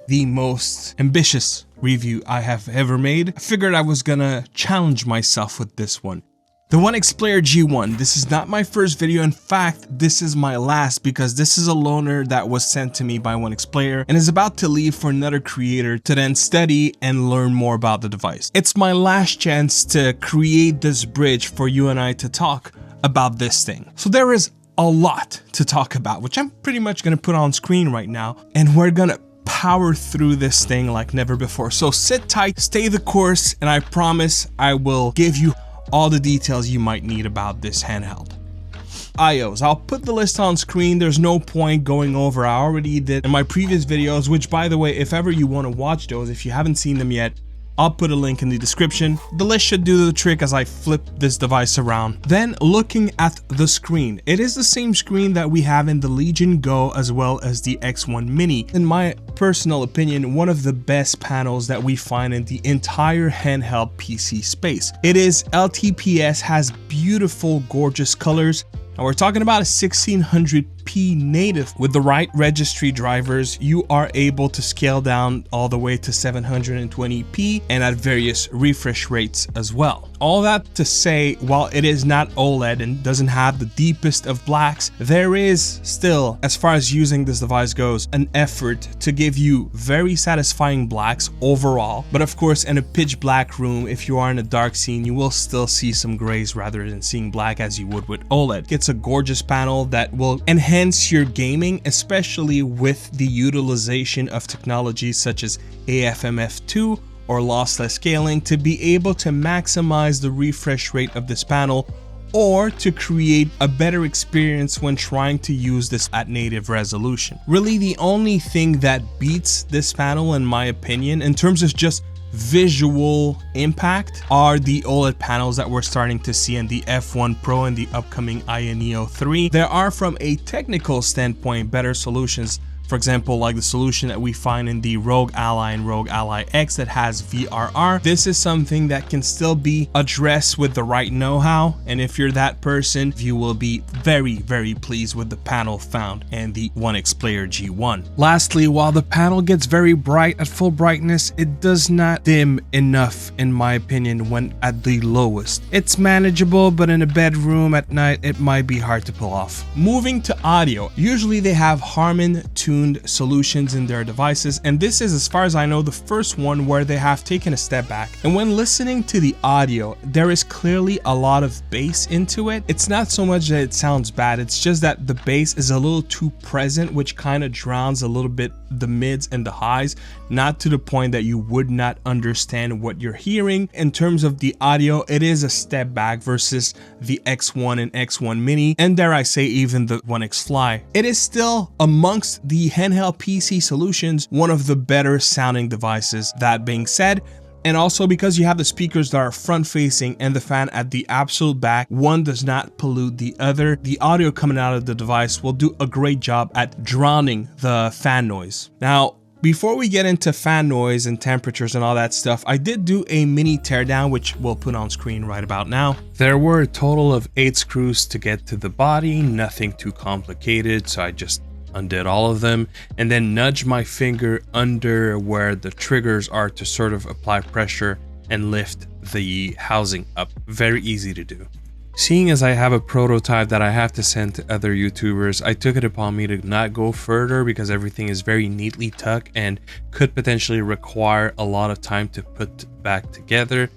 the most ambitious review I have ever made. I figured I was gonna challenge myself with this one. The ONEXPLAYER G1, this is not my first video. In fact, this is my last because this is a loaner that was sent to me by ONEXPLAYER and is about to leave for another creator to then study and learn more about the device. It's my last chance to create this bridge for you and I to talk about this thing. So there is a lot to talk about, which I'm pretty much gonna put on screen right now, and we're gonna power through this thing like never before. So sit tight, stay the course, and I promise I will give you all the details you might need about this handheld. IOs, I'll put the list on screen. There's no point going over. I already did in my previous videos, which by the way, if ever you want to watch those, if you haven't seen them yet, I'll put a link in the description. The list should do the trick as I flip this device around. Then looking at the screen, it is the same screen that we have in the Legion Go as well as the X1 Mini. In my personal opinion, one of the best panels that we find in the entire handheld PC space. It is LTPS, has beautiful, gorgeous colors. And we're talking about a 1600p native. With the right registry drivers, you are able to scale down all the way to 720p and at various refresh rates as well. All that to say, while it is not OLED and doesn't have the deepest of blacks, there is still, as far as using this device goes, an effort to give you very satisfying blacks overall. But of course, in a pitch black room, if you are in a dark scene, you will still see some grays rather than seeing black as you would with OLED. It's a gorgeous panel that will enhance your gaming, especially with the utilization of technologies such as AFMF2 or lossless scaling to be able to maximize the refresh rate of this panel or to create a better experience when trying to use this at native resolution. Really, the only thing that beats this panel, in my opinion, in terms of just visual impact, are the OLED panels that we're starting to see in the F1 Pro and the upcoming Neo 3. There are, from a technical standpoint, better solutions. For example, like the solution that we find in the Rogue Ally and Rogue Ally X that has VRR. This is something that can still be addressed with the right know-how, and if you're that person, you will be very, very pleased with the panel found in the ONEXPLAYER G1. Lastly, while the panel gets very bright at full brightness, it does not dim enough, in my opinion, when at the lowest. It's manageable, but in a bedroom at night, it might be hard to pull off. Moving to audio, usually they have Harman tuned solutions in their devices, and this is, as far as I know, the first one where they have taken a step back. And when listening to the audio, there is clearly a lot of bass into it. It's not so much that it sounds bad, it's just that the bass is a little too present, which kind of drowns a little bit the mids and the highs, not to the point that you would not understand what you're hearing. In terms of the audio, it is a step back versus the X1 and X1 Mini, and dare I say even the ONEX Fly. It is still, amongst the handheld PC solutions, one of the better sounding devices. That being said, and also because you have the speakers that are front facing and the fan at the absolute back, one does not pollute the other. The audio coming out of the device will do a great job at drowning the fan noise. Now, before we get into fan noise and temperatures and all that stuff, I did do a mini teardown, which we'll put on screen right about now. There were a total of 8 screws to get to the body, nothing too complicated, so I just undid all of them and then nudged my finger under where the triggers are to sort of apply pressure and lift the housing up. Very easy to do. Seeing as I have a prototype that I have to send to other YouTubers, I took it upon me to not go further because everything is very neatly tucked and could potentially require a lot of time to put back together.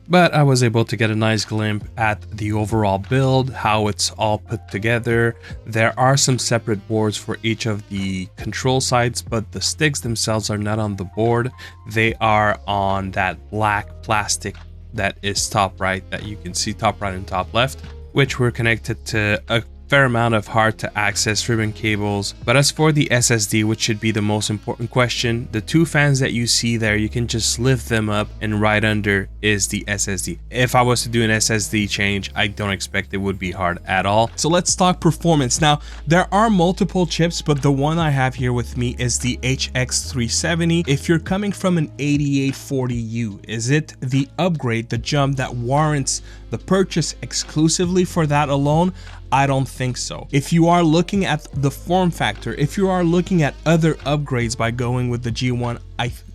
But I was able to get a nice glimpse at the overall build, how it's all put together. There are some separate boards for each of the control sides, but the sticks themselves are not on the board. They are on that black plastic that is top right, that you can see top right and top left, which were connected to a fair amount of hard to access ribbon cables. But as for the SSD, which should be the most important question, the 2 fans that you see there, you can just lift them up and right under is the SSD. If I was to do an SSD change, I don't expect it would be hard at all. So let's talk performance. Now, there are multiple chips, but the one I have here with me is the HX370. If you're coming from an 8840U, is it the upgrade, the jump that warrants the purchase exclusively for that alone? I don't think so. If you are looking at the form factor, if you are looking at other upgrades by going with the G1,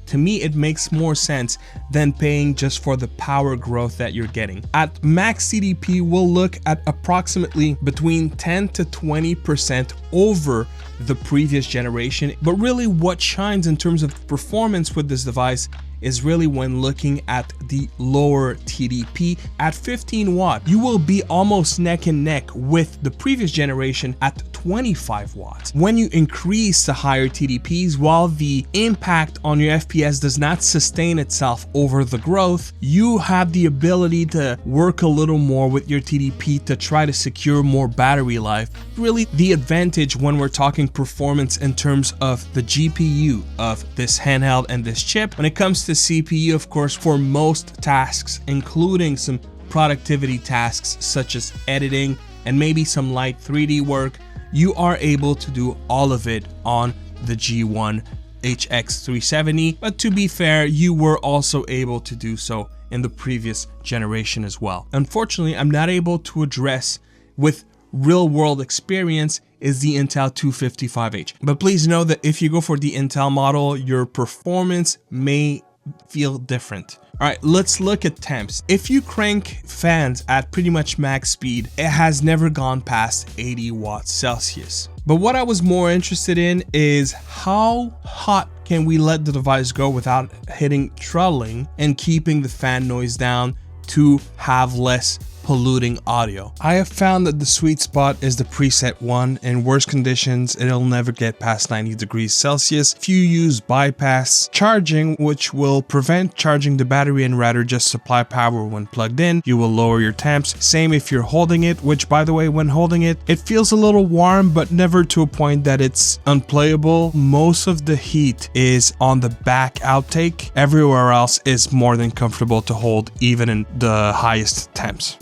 to me, it makes more sense than paying just for the power growth that you're getting. At max CDP, we'll look at approximately between 10 to 20% over the previous generation. But really what shines in terms of performance with this device is really when looking at the lower TDP. At 15 watt, you will be almost neck and neck with the previous generation at 25 watts. When you increase the higher TDPs, while the impact on your FPS does not sustain itself over the growth, you have the ability to work a little more with your TDP to try to secure more battery life. Really the advantage when we're talking performance in terms of the GPU of this handheld and this chip. When it comes to CPU, of course, for most tasks, including some productivity tasks such as editing and maybe some light 3D work, you are able to do all of it on the G1 HX370. But to be fair, you were also able to do so in the previous generation as well. Unfortunately, I'm not able to address with real world experience is the Intel 255H. But please know that if you go for the Intel model, your performance may feel different. All right, let's look at temps. If you crank fans at pretty much max speed, it has never gone past 80 watts Celsius. But what I was more interested in is how hot can we let the device go without hitting throttling and keeping the fan noise down to have less polluting audio. I have found that the sweet spot is the preset one. In worst conditions, it'll never get past 90 degrees Celsius. If you use bypass charging, which will prevent charging the battery and rather just supply power when plugged in, you will lower your temps. Same if you're holding it, which by the way, when holding it, it feels a little warm, but never to a point that it's unplayable. Most of the heat is on the back outtake. Everywhere else is more than comfortable to hold, even in the highest temps.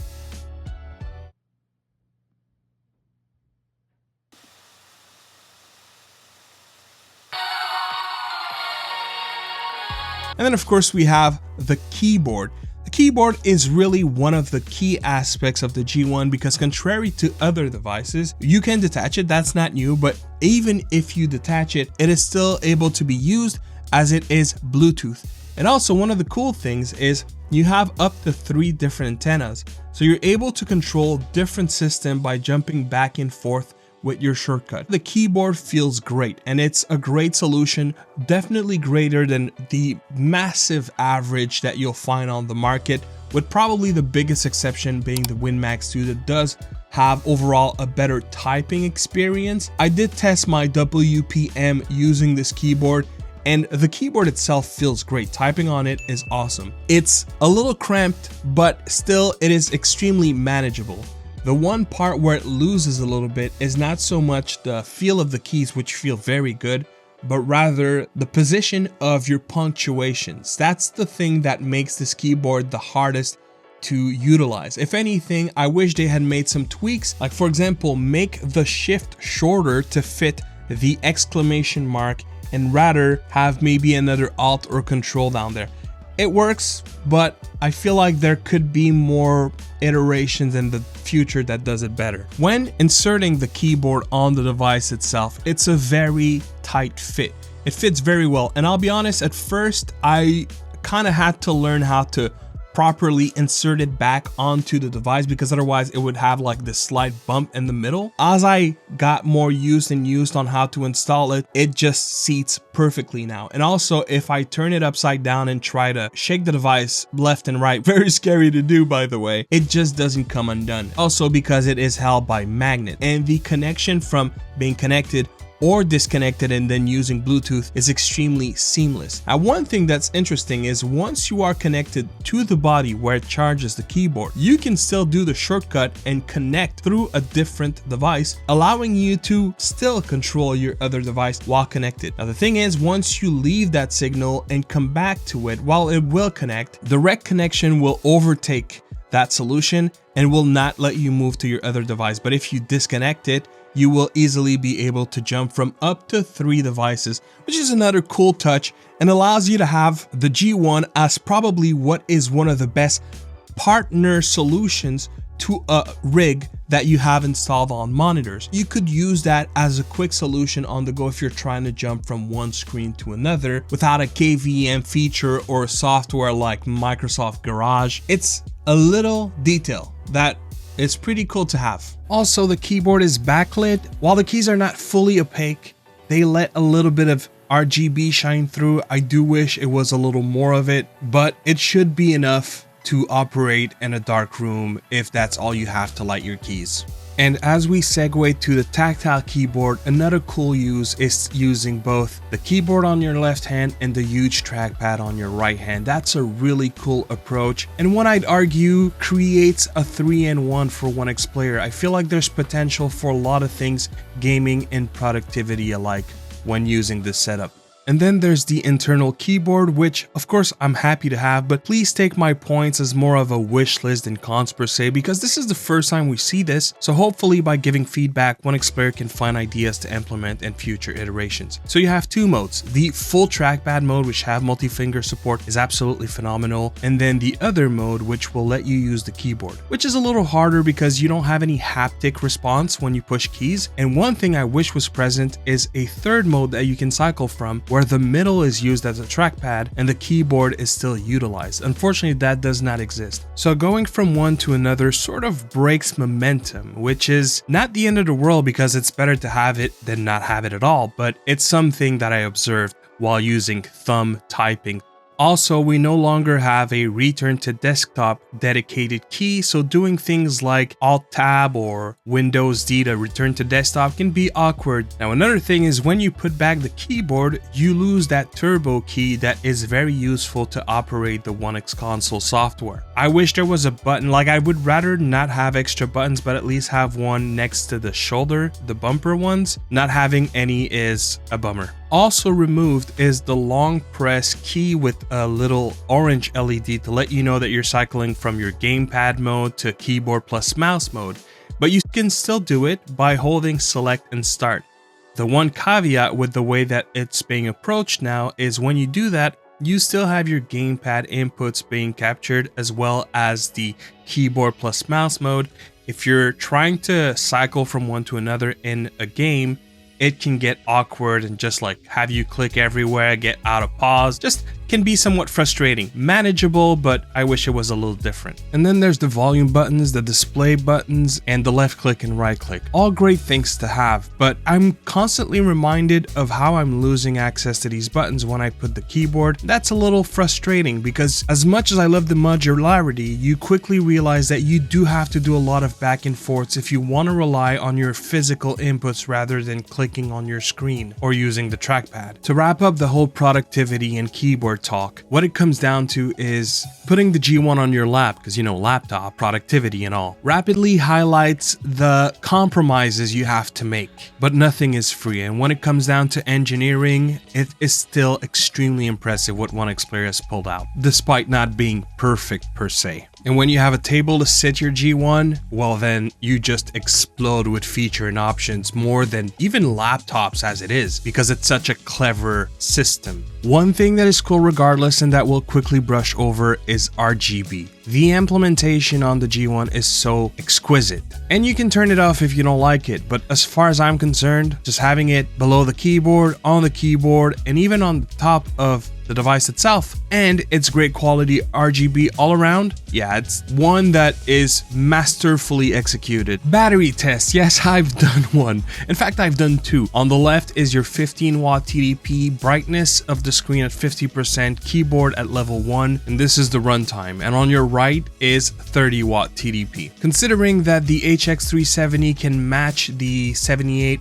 And then of course we have the keyboard. The keyboard is really one of the key aspects of the G1 because contrary to other devices, you can detach it, that's not new, but even if you detach it, it is still able to be used as it is Bluetooth. And also one of the cool things is you have up to 3 different antennas. So you're able to control different systems by jumping back and forth with your shortcut. The keyboard feels great and it's a great solution, definitely greater than the massive average that you'll find on the market, with probably the biggest exception being the WinMax 2 that does have overall a better typing experience. I did test my WPM using this keyboard and the keyboard itself feels great. Typing on it is awesome. It's a little cramped, but still it is extremely manageable. The one part where it loses a little bit is not so much the feel of the keys, which feel very good, but rather the position of your punctuations. That's the thing that makes this keyboard the hardest to utilize. If anything, I wish they had made some tweaks, like for example, make the shift shorter to fit the exclamation mark and rather have maybe another alt or control down there. It works, but I feel like there could be more iterations in the future that does it better. When inserting the keyboard on the device itself, it's a very tight fit. It fits very well. And I'll be honest, at first, I kind of had to learn how to properly insert it back onto the device because otherwise it would have like this slight bump in the middle. As I got more used on how to install it, it just seats perfectly now. And also if I turn it upside down and try to shake the device left and right, very scary to do by the way, it just doesn't come undone. Also because it is held by magnet and the connection from being connected or disconnected and then using Bluetooth is extremely seamless. Now, one thing that's interesting is once you are connected to the body where it charges the keyboard, you can still do the shortcut and connect through a different device, allowing you to still control your other device while connected. Now, the thing is, once you leave that signal and come back to it, while it will connect, direct connection will overtake that solution and will not let you move to your other device. But if you disconnect it, you will easily be able to jump from up to 3 devices, which is another cool touch and allows you to have the G1 as probably what is one of the best partner solutions to a rig that you have installed on monitors. You could use that as a quick solution on the go if you're trying to jump from one screen to another without a KVM feature or software like Microsoft Garage. It's a little detail that it's pretty cool to have. Also, the keyboard is backlit. While the keys are not fully opaque, they let a little bit of RGB shine through. I do wish it was a little more of it, but it should be enough to operate in a dark room if that's all you have to light your keys. And as we segue to the tactile keyboard, another cool use is using both the keyboard on your left hand and the huge trackpad on your right hand. That's a really cool approach, and one I'd argue creates a 3-in-1 for ONEXPLAYER. I feel like there's potential for a lot of things, gaming and productivity alike, when using this setup. And then there's the internal keyboard, which of course I'm happy to have, but please take my points as more of a wish list than cons per se, because this is the first time we see this. So hopefully by giving feedback, ONEXPLAYER can find ideas to implement in future iterations. So you have two modes. The full trackpad mode, which have multi-finger support, is absolutely phenomenal. And then the other mode, which will let you use the keyboard, which is a little harder because you don't have any haptic response when you push keys. And one thing I wish was present is a third mode that you can cycle from, where the middle is used as a trackpad and the keyboard is still utilized. Unfortunately, that does not exist. So going from one to another sort of breaks momentum, which is not the end of the world because it's better to have it than not have it at all, but it's something that I observed while using thumb typing. Also, we no longer have a return to desktop dedicated key, so doing things like Alt-Tab or Windows-D to return to desktop can be awkward. Now, another thing is when you put back the keyboard, you lose that turbo key that is very useful to operate the ONEXCONSOLE software. I wish there was a button, like I would rather not have extra buttons, but at least have one next to the shoulder, the bumper ones. Not having any is a bummer. Also removed is the long press key with a little orange LED to let you know that you're cycling from your gamepad mode to keyboard plus mouse mode, but you can still do it by holding select and start. The one caveat with the way that it's being approached now is when you do that, you still have your gamepad inputs being captured as well as the keyboard plus mouse mode. If you're trying to cycle from one to another in a game, it can get awkward and just like have you click everywhere, get out of pause, just can be somewhat frustrating. Manageable, but I wish it was a little different. And then there's the volume buttons, the display buttons, and the left click and right click. All great things to have, but I'm constantly reminded of how I'm losing access to these buttons when I put the keyboard. That's a little frustrating because as much as I love the modularity, you quickly realize that you do have to do a lot of back and forths if you want to rely on your physical inputs rather than clicking on your screen or using the trackpad. To wrap up the whole productivity and keyboard talk, what it comes down to is putting the G1 on your lap, because you know, laptop, productivity and all, rapidly highlights the compromises you have to make, but nothing is free. And when it comes down to engineering, it is still extremely impressive what ONEXPLAYER has pulled out, despite not being perfect per se. And when you have a table to sit your G1, well then you just explode with feature and options more than even laptops as it is, because it's such a clever system. One thing that is cool regardless and that we'll quickly brush over is RGB. The implementation on the G1 is so exquisite, and you can turn it off if you don't like it, but as far as I'm concerned, just having it below the keyboard, on the keyboard, and even on the top of the device itself, and it's great quality RGB all around, yeah, it's one that is masterfully executed. Battery test, yes, I've done one. In fact, I've done two. On the left is your 15-watt TDP, brightness of the screen at 50%, keyboard at level 1, and this is the runtime. And on your right is 30-watt TDP. Considering that the HX370 can match the 7840U,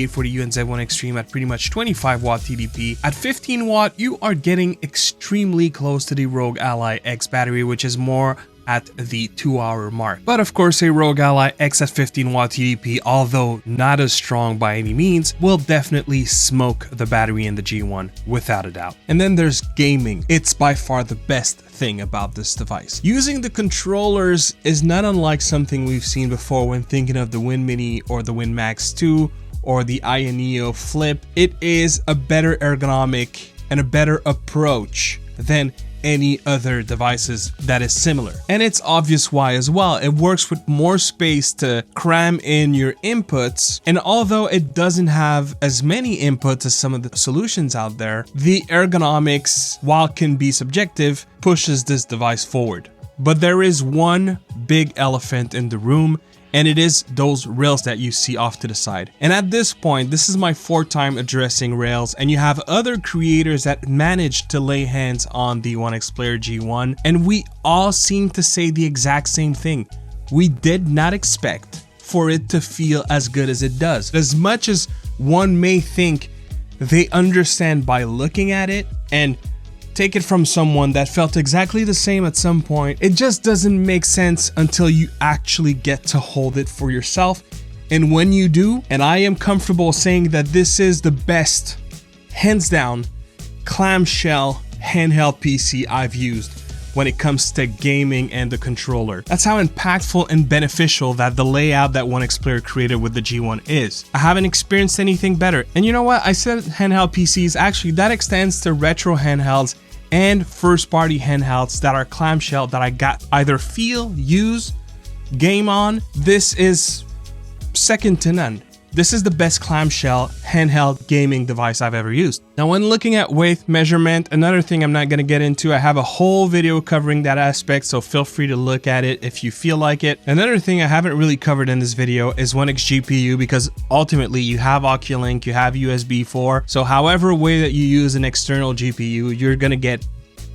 8840U, and Z1 Extreme at pretty much 25-watt TDP, at 15-watt, you are getting extremely close to the ROG Ally X battery, which is more at the 2-hour mark. But of course, a ROG Ally X at 15-watt TDP, although not as strong by any means, will definitely smoke the battery in the G1 without a doubt. And then there's gaming. It's by far the best thing about this device. Using the controllers is not unlike something we've seen before when thinking of the Win Mini or the Win Max 2 or the Neo Flip. It is a better ergonomic and a better approach than any other devices that is similar. And it's obvious why as well. It works with more space to cram in your inputs, and although it doesn't have as many inputs as some of the solutions out there, the ergonomics, while can be subjective, pushes this device forward. But there is one big elephant in the room, and it is those rails that you see off to the side. And at this point, this is my fourth time addressing rails, and you have other creators that managed to lay hands on the ONEXPLAYER G1, and we all seem to say the exact same thing. We did not expect for it to feel as good as it does. As much as one may think they understand by looking at it, and take it from someone that felt exactly the same at some point, it just doesn't make sense until you actually get to hold it for yourself. And when you do, and I am comfortable saying that this is the best, hands down, clamshell handheld PC I've used when it comes to gaming and the controller. That's how impactful and beneficial that the layout that ONEXPLAYER created with the G1 is. I haven't experienced anything better. And you know what? I said handheld PCs, actually that extends to retro handhelds and first-party handhelds that are clamshell that I got either feel, use, game on. This is second to none. This is the best clamshell handheld gaming device I've ever used. Now, when looking at weight measurement, another thing I'm not going to get into, I have a whole video covering that aspect, so feel free to look at it if you feel like it. Another thing I haven't really covered in this video is ONEXGPU, because ultimately you have Oculink, you have USB 4, so however way that you use an external GPU, you're going to get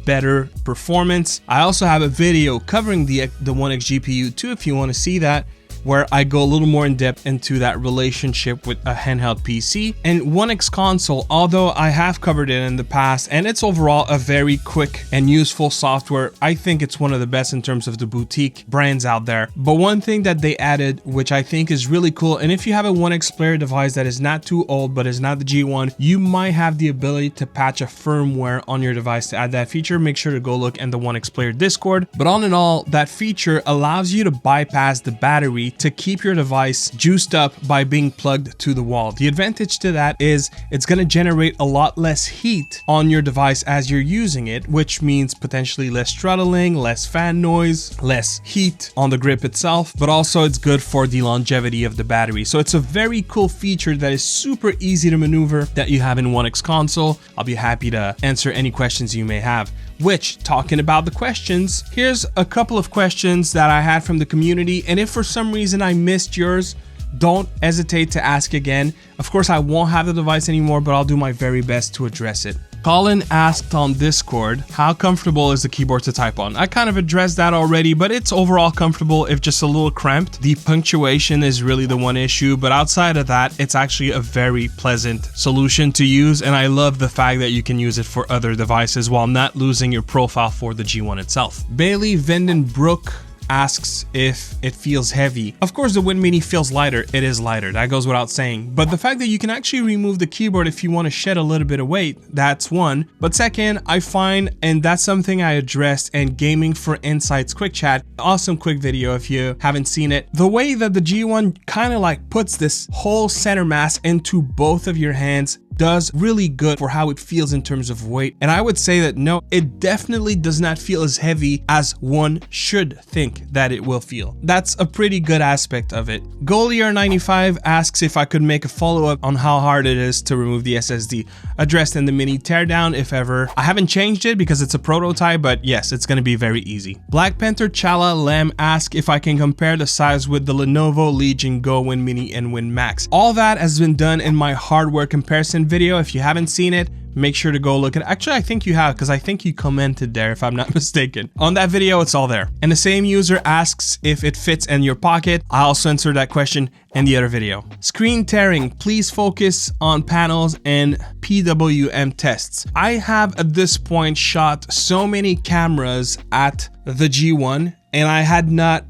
better performance. I also have a video covering the ONEXGPU too, if you want to see that, where I go a little more in depth into that relationship with a handheld PC. And ONEXCONSOLE, although I have covered it in the past, and it's overall a very quick and useful software, I think it's one of the best in terms of the boutique brands out there. But one thing that they added, which I think is really cool, and if you have a ONEXPLAYER device that is not too old but is not the G1, you might have the ability to patch a firmware on your device to add that feature. Make sure to go look in the ONEXPLAYER Discord. But all in all, that feature allows you to bypass the battery to keep your device juiced up by being plugged to the wall. The advantage to that is it's going to generate a lot less heat on your device as you're using it, which means potentially less throttling, less fan noise, less heat on the grip itself, but also it's good for the longevity of the battery. So it's a very cool feature that is super easy to maneuver that you have in ONEXCONSOLE. I'll be happy to answer any questions you may have. Which, talking about the questions, here's a couple of questions that I had from the community, and if for some reason I missed yours, don't hesitate to ask again. Of course, I won't have the device anymore, but I'll do my very best to address it. Colin asked on Discord, how comfortable is the keyboard to type on? I kind of addressed that already, but it's overall comfortable, if just a little cramped. The punctuation is really the one issue, but outside of that, it's actually a very pleasant solution to use, and I love the fact that you can use it for other devices while not losing your profile for the G1 itself. Bailey Vandenbroek asks if it feels heavy. Of course, the Win Mini feels lighter. It is lighter. That goes without saying. But the fact that you can actually remove the keyboard if you want to shed a little bit of weight, that's one. But second, I find, and that's something I addressed in Gaming for Insights quick chat, awesome quick video if you haven't seen it, the way that the G1 kind of like puts this whole center mass into both of your hands does really good for how it feels in terms of weight. And I would say that no, it definitely does not feel as heavy as one should think that it will feel. That's a pretty good aspect of it. Golier95 asks if I could make a follow-up on how hard it is to remove the SSD, addressed in the mini teardown if ever. I haven't changed it because it's a prototype, but yes, it's going to be very easy. Black Panther Chala Lam asks if I can compare the size with the Lenovo Legion Go Win Mini and Win Max. All that has been done in my hardware comparison video. If you haven't seen it, make sure to go look at it. Actually, I think you have, because I think you commented there if I'm not mistaken. On that video, it's all there. And the same user asks if it fits in your pocket. I also answered that question in the other video. Screen tearing, please focus on panels and PWM tests. I have at this point shot so many cameras at the G1 and I had not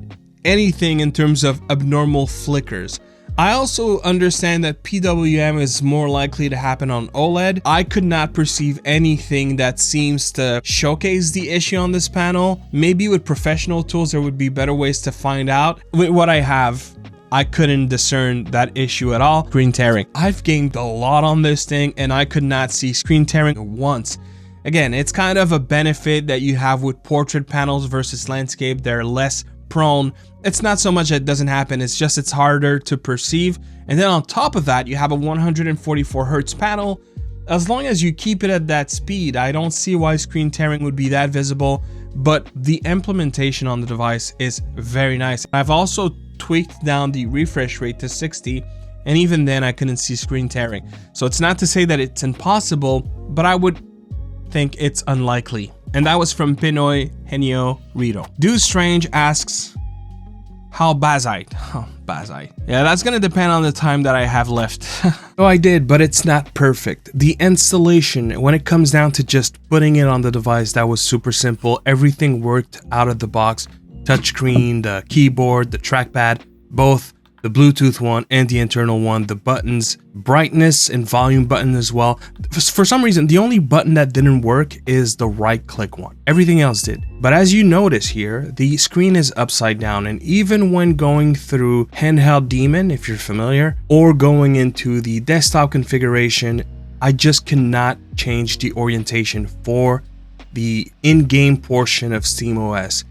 anything in terms of abnormal flickers. I also understand that PWM is more likely to happen on OLED. I could not perceive anything that seems to showcase the issue on this panel. Maybe with professional tools there would be better ways to find out. With what I have, I couldn't discern that issue at all. Screen tearing. I've gamed a lot on this thing and I could not see screen tearing once. Again, it's kind of a benefit that you have with portrait panels versus landscape. They're less prone. It's not so much that it doesn't happen, it's just it's harder to perceive. And then on top of that, you have a 144 Hz panel. As long as you keep it at that speed, I don't see why screen tearing would be that visible, but the implementation on the device is very nice. I've also tweaked down the refresh rate to 60, and even then I couldn't see screen tearing. So it's not to say that it's impossible, but I would think it's unlikely. And that was from Pinoy Henyo Rito. Dude Strange asks, how Bazzite? Oh, Bazzite. Yeah, that's gonna depend on the time that I have left. Oh, I did, but it's not perfect. The installation, when it comes down to just putting it on the device, that was super simple. Everything worked out of the box. Touchscreen, the keyboard, the trackpad, both the Bluetooth one and the internal one, the buttons, brightness and volume button as well. For some reason, the only button that didn't work is the right click one. Everything else did. But as you notice here, the screen is upside down, and even when going through Handheld Daemon, if you're familiar, or going into the desktop configuration, I just cannot change the orientation for the in-game portion of SteamOS.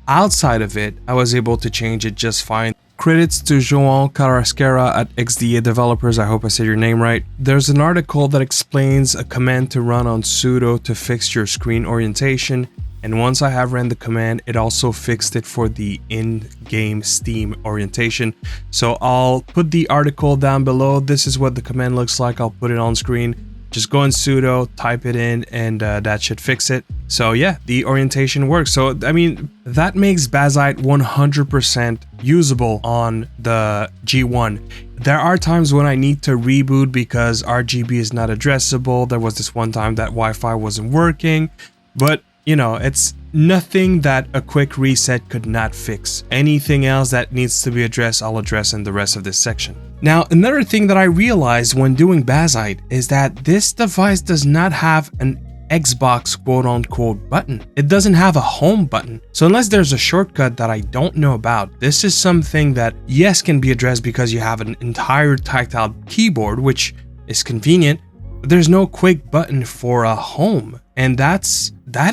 Outside of it, I was able to change it just fine. Credits to João Carrasqueira at XDA Developers, I hope I said your name right. There's an article that explains a command to run on sudo to fix your screen orientation, and once I have ran the command, it also fixed it for the in-game Steam orientation. So I'll put the article down below. This is what the command looks like. I'll put it on screen. Just go in sudo, type it in, and that should fix it. So yeah, the orientation works. So I mean, that makes Bazzite 100% usable on the G1. There are times when I need to reboot because RGB is not addressable. There was this one time that Wi-Fi wasn't working, but you know, it's nothing that a quick reset could not fix. Anything else that needs to be addressed, I'll address in the rest of this section. Now, another thing that I realized when doing Bazzite is that this device does not have an Xbox quote-unquote button. It doesn't have a home button. So unless there's a shortcut that I don't know about, this is something that, yes, can be addressed because you have an entire tactile keyboard, which is convenient, but there's no quick button for a home. And that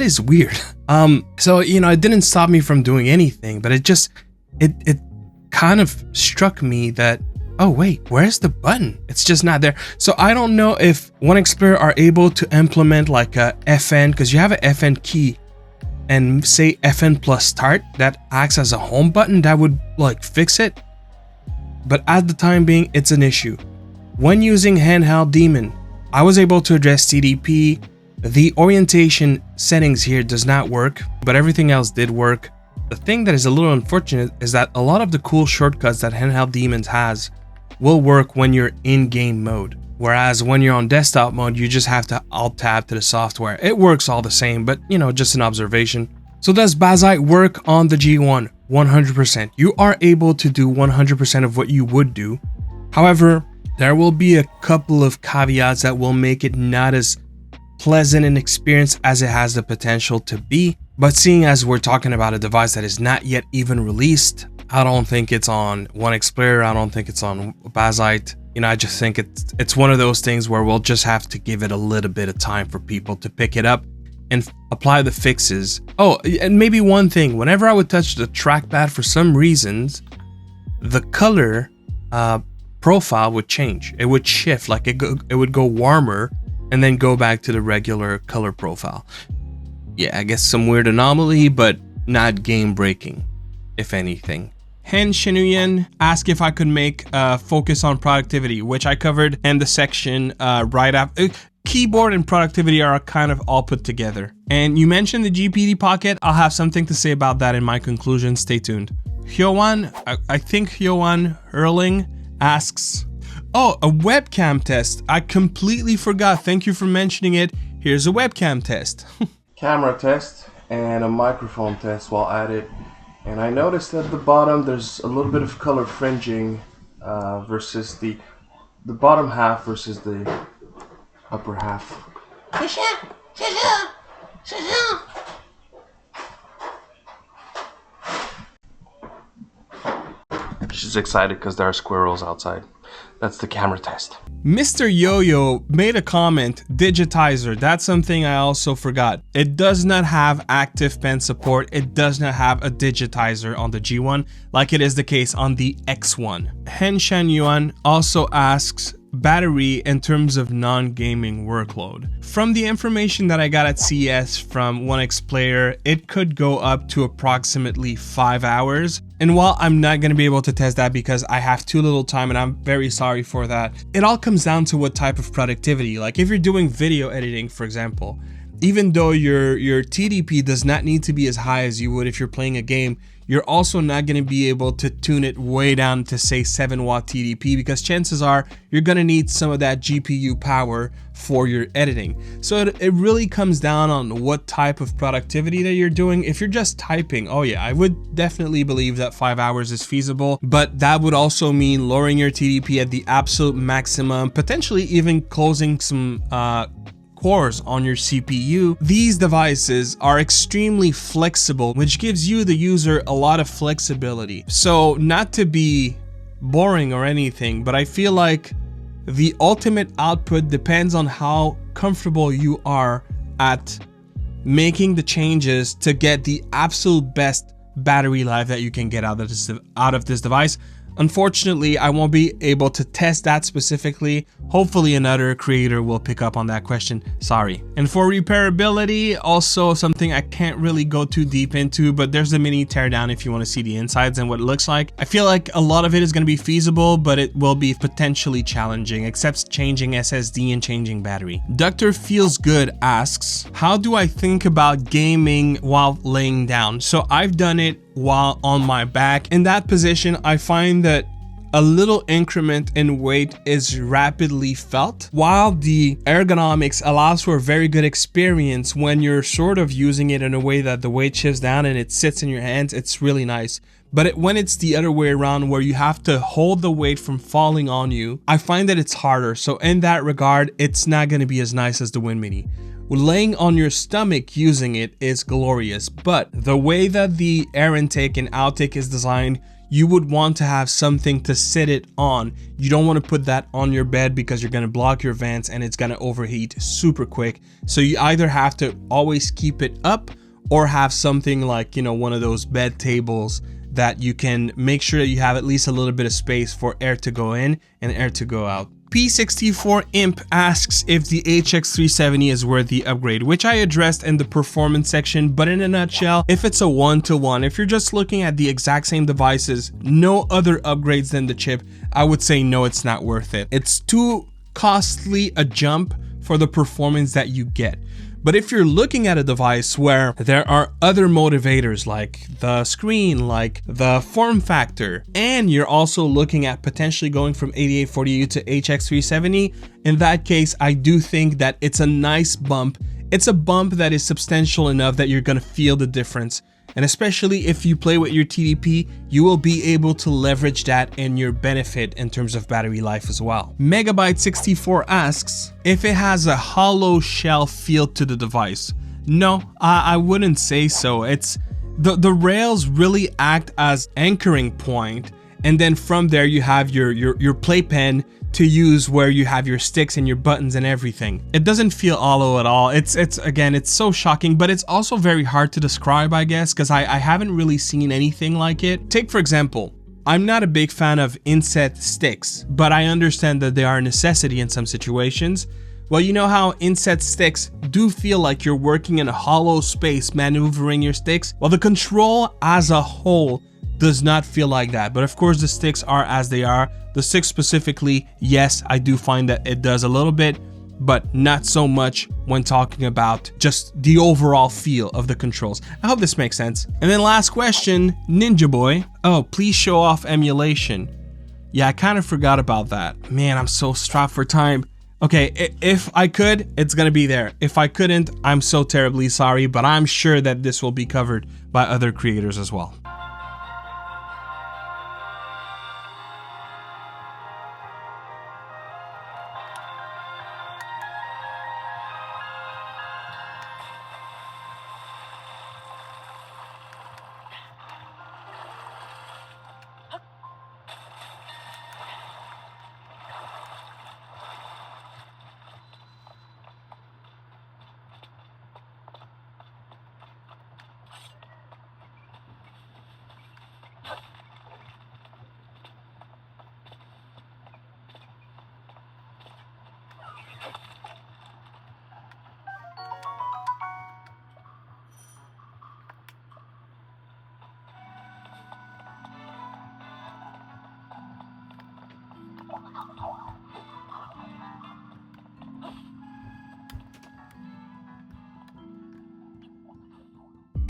is weird. So, you know, it didn't stop me from doing anything, but it kind of struck me that, oh wait, where's the button? It's just not there. So I don't know if ONEXPLAYER are able to implement like a FN, because you have an FN key and say FN plus start that acts as a home button that would like fix it. But at the time being, it's an issue. When using Handheld Daemon, I was able to address TDP. The orientation settings here does not work, but everything else did work. The thing that is a little unfortunate is that a lot of the cool shortcuts that Handheld Daemon has will work when you're in game mode, whereas when you're on desktop mode, you just have to alt tab to the software. It works all the same, but you know, just an observation. So does Bazzite work on the G1? 100%. You are able to do 100% of what you would do. However, there will be a couple of caveats that will make it not as pleasant an experience as it has the potential to be. But seeing as we're talking about a device that is not yet even released, I don't think it's on ONEXPLAYER, I don't think it's on Bazzite. You know, I just think it's one of those things where we'll just have to give it a little bit of time for people to pick it up and apply the fixes. Oh, and maybe one thing, whenever I would touch the trackpad, for some reasons, the color profile would change. It would shift, like it would go warmer and then go back to the regular color profile. Yeah, I guess some weird anomaly, but not game breaking, if anything. Hen Shinuyan asked if I could make a focus on productivity, which I covered in the section right after. Keyboard and productivity are kind of all put together. And you mentioned the GPD Pocket. I'll have something to say about that in my conclusion. Stay tuned. Hyowan, I think Hyowan Erling asks, oh, a webcam test. I completely forgot. Thank you for mentioning it. Here's a webcam test. Camera test and a microphone test while at it. And I noticed at the bottom there's a little bit of color fringing versus the bottom half versus the upper half. She's excited because there are squirrels outside. That's the camera test. Mr. Yo-Yo made a comment, digitizer, that's something I also forgot. It does not have active pen support, it does not have a digitizer on the G1 like it is the case on the X1. Henshan Yuan also asks, battery in terms of non-gaming workload. From the information that I got at CES from ONEXPLAYER, it could go up to approximately 5 hours. And while I'm not going to be able to test that because I have too little time and I'm very sorry for that, it all comes down to what type of productivity. Like if you're doing video editing, for example, even though your TDP does not need to be as high as you would if you're playing a game, you're also not going to be able to tune it way down to say 7-watt TDP because chances are you're going to need some of that GPU power for your editing. So it really comes down on what type of productivity that you're doing. If you're just typing, oh yeah, I would definitely believe that 5 hours is feasible, but that would also mean lowering your TDP at the absolute maximum, potentially even closing some cores on your CPU. These devices are extremely flexible, which gives you, the user, a lot of flexibility. So not to be boring or anything, but I feel like the ultimate output depends on how comfortable you are at making the changes to get the absolute best battery life that you can get out of this device. Unfortunately, I won't be able to test that specifically. Hopefully another creator will pick up on that question. Sorry. And for repairability, also something I can't really go too deep into, but there's a mini teardown if you want to see the insides and what it looks like. I feel like a lot of it is going to be feasible, but it will be potentially challenging, except changing SSD and changing battery. Dr. Feels Good asks, how do I think about gaming while laying down? So I've done it while on my back. In that position, I find that a little increment in weight is rapidly felt, while the ergonomics allows for a very good experience when you're sort of using it in a way that the weight shifts down and it sits in your hands. It's really nice. But when it's the other way around, where you have to hold the weight from falling on you, I find that it's harder. So in that regard, it's not going to be as nice as the Win Mini. Laying on your stomach using it is glorious, but the way that the air intake and outtake is designed, you would want to have something to sit it on. You don't want to put that on your bed because you're going to block your vents and it's going to overheat super quick. So you either have to always keep it up or have something like, you know, one of those bed tables that you can make sure that you have at least a little bit of space for air to go in and air to go out. P64 Imp asks if the HX370 is worth the upgrade, which I addressed in the performance section, but in a nutshell, if it's a 1-to-1, if you're just looking at the exact same devices, no other upgrades than the chip, I would say no, it's not worth it. It's too costly a jump for the performance that you get. But if you're looking at a device where there are other motivators like the screen, like the form factor, and you're also looking at potentially going from 8840U to HX370, in that case, I do think that it's a nice bump. It's a bump that is substantial enough that you're gonna feel the difference. And especially if you play with your TDP, you will be able to leverage that in your benefit in terms of battery life as well. Megabyte64 asks if it has a hollow shell feel to the device. No, I wouldn't say so. It's the rails really act as anchoring point, and then from there you have your playpen to use where you have your sticks and your buttons and everything. It doesn't feel hollow at all. It's again, it's so shocking, but it's also very hard to describe, I guess, because I haven't really seen anything like it. Take, for example, I'm not a big fan of inset sticks, but I understand that they are a necessity in some situations. Well, you know how inset sticks do feel like you're working in a hollow space maneuvering your sticks? Well, the control as a whole does not feel like that, but of course the sticks are as they are. The sticks specifically, yes, I do find that it does a little bit, but not so much when talking about just the overall feel of the controls. I hope this makes sense. And then last question, Ninja Boy. Oh, please show off emulation. Yeah, I kind of forgot about that. Man, I'm so strapped for time. Okay, if I could, it's gonna be there. If I couldn't, I'm so terribly sorry, but I'm sure that this will be covered by other creators as well.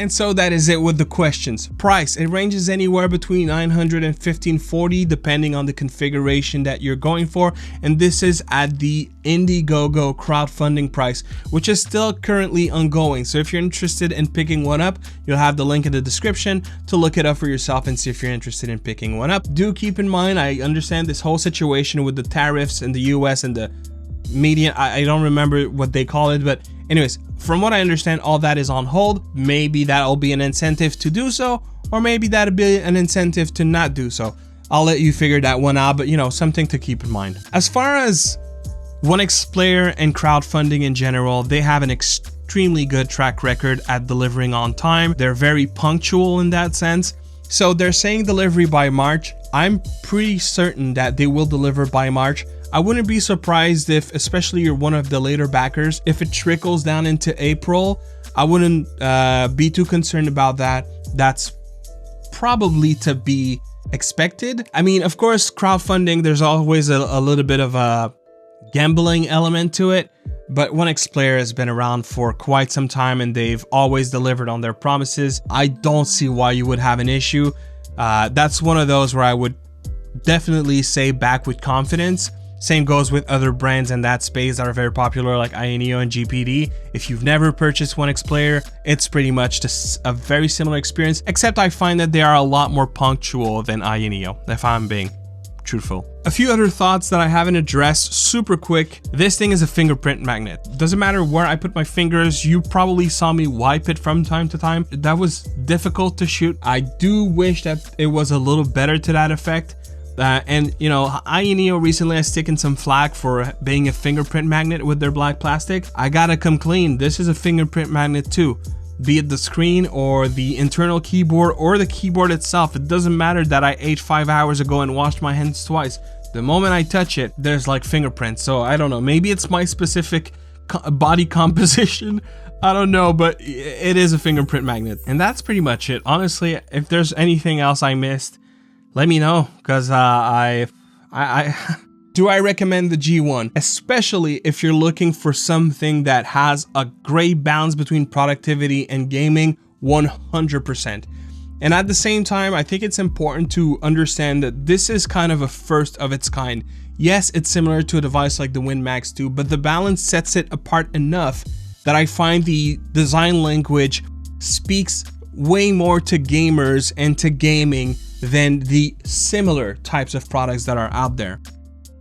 And so that is it with the questions. Price, it ranges anywhere between $900 and $1,540 depending on the configuration that you're going for. And this is at the Indiegogo crowdfunding price, which is still currently ongoing. So if you're interested in picking one up, you'll have the link in the description to look it up for yourself and see if you're interested in picking one up. Do keep in mind, I understand this whole situation with the tariffs in the US and the median, I don't remember what they call it, but anyways, from what I understand, all that is on hold. Maybe that'll be an incentive to do so, or maybe that'll be an incentive to not do so. I'll let you figure that one out, but you know, something to keep in mind. As far as ONEXPLAYER and crowdfunding in general, they have an extremely good track record at delivering on time. They're very punctual in that sense. So they're saying delivery by March. I'm pretty certain that they will deliver by March. I wouldn't be surprised if, especially you're one of the later backers, if it trickles down into April. I wouldn't be too concerned about that. That's probably to be expected. I mean, of course, crowdfunding, there's always a little bit of a gambling element to it, but ONEXPLAYER has been around for quite some time and they've always delivered on their promises. I don't see why you would have an issue. That's one of those where I would definitely say back with confidence. Same goes with other brands in that space that are very popular like INEO and GPD. If you've never purchased ONEXPLAYER, it's pretty much just a very similar experience, except I find that they are a lot more punctual than INEO, if I'm being truthful. A few other thoughts that I haven't addressed super quick. This thing is a fingerprint magnet. Doesn't matter where I put my fingers, you probably saw me wipe it from time to time. That was difficult to shoot. I do wish that it was a little better to that effect. And you know, INEO recently has taken some flack for being a fingerprint magnet with their black plastic. I gotta come clean. This is a fingerprint magnet too. Be it the screen or the internal keyboard or the keyboard itself. It doesn't matter that I ate 5 hours ago and washed my hands twice. The moment I touch it, there's like fingerprints. So I don't know, maybe it's my specific body composition. I don't know, but it is a fingerprint magnet. And that's pretty much it. Honestly, if there's anything else I missed, let me know, because do I recommend the G1, especially if you're looking for something that has a great balance between productivity and gaming. 100%. And at the same time, I think it's important to understand that this is kind of a first of its kind. Yes, it's similar to a device like the WinMax 2, but the balance sets it apart enough that I find the design language speaks way more to gamers and to gaming than the similar types of products that are out there.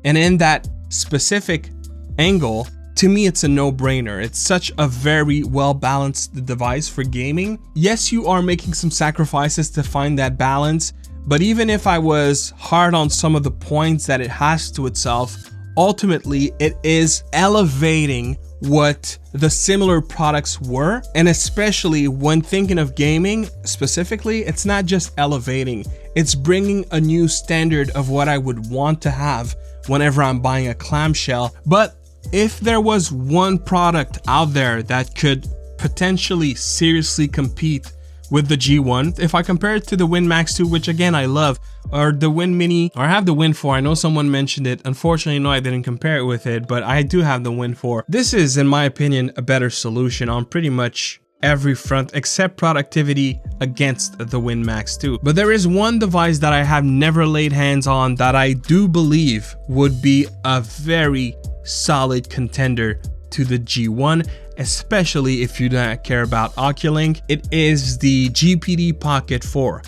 And in that specific angle, to me, it's a no-brainer. It's such a very well-balanced device for gaming. Yes, you are making some sacrifices to find that balance, but even if I was hard on some of the points that it has to itself, ultimately it is elevating what the similar products were. And especially when thinking of gaming specifically, it's not just elevating, it's bringing a new standard of what I would want to have whenever I'm buying a clamshell. But if there was one product out there that could potentially seriously compete with the G1, if I compare it to the WinMax 2, which again I love, or the Win Mini, or I have the Win 4, I know someone mentioned it. Unfortunately, no, I didn't compare it with it, but I do have the Win 4. This is, in my opinion, a better solution on pretty much every front except productivity against the WinMax 2. But there is one device that I have never laid hands on that I do believe would be a very solid contender to the G1, especially if you don't care about Oculink. It is the GPD Pocket 4.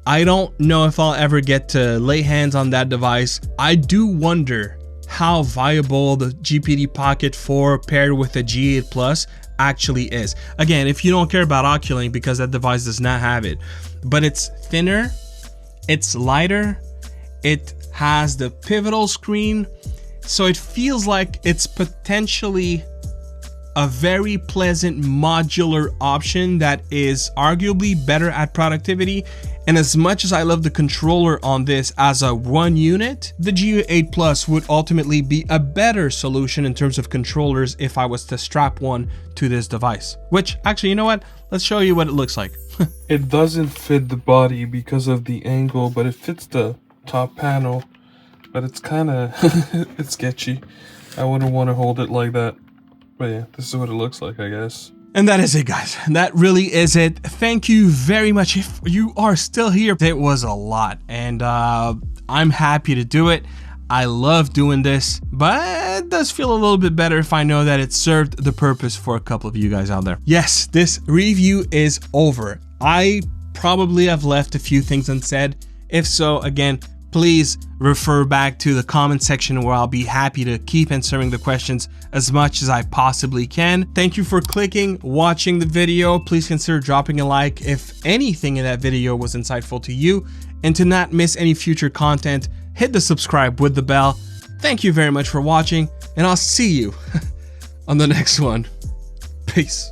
I don't know if I'll ever get to lay hands on that device. I do wonder how viable the GPD Pocket 4 paired with the G8 Plus actually is. Again, if you don't care about Oculink, because that device does not have it, but it's thinner, it's lighter, it has the pivotal screen, so it feels like it's potentially a very pleasant modular option that is arguably better at productivity. And as much as I love the controller on this as a one unit, the G8 Plus would ultimately be a better solution in terms of controllers if I was to strap one to this device. Which, actually, you know what? Let's show you what it looks like. It doesn't fit the body because of the angle, but it fits the top panel. But it's kind of it's sketchy. I wouldn't want to hold it like that. But yeah, this is what it looks like, I guess. And that is it, guys. That really is it. Thank you very much. If you are still here, it was a lot, and I'm happy to do it. I love doing this, but it does feel a little bit better if I know that it served the purpose for a couple of you guys out there. Yes, this review is over. I probably have left a few things unsaid. If so, again, please refer back to the comment section where I'll be happy to keep answering the questions as much as I possibly can. Thank you for clicking, watching the video. Please consider dropping a like if anything in that video was insightful to you. And to not miss any future content, hit the subscribe with the bell. Thank you very much for watching, and I'll see you on the next one. Peace.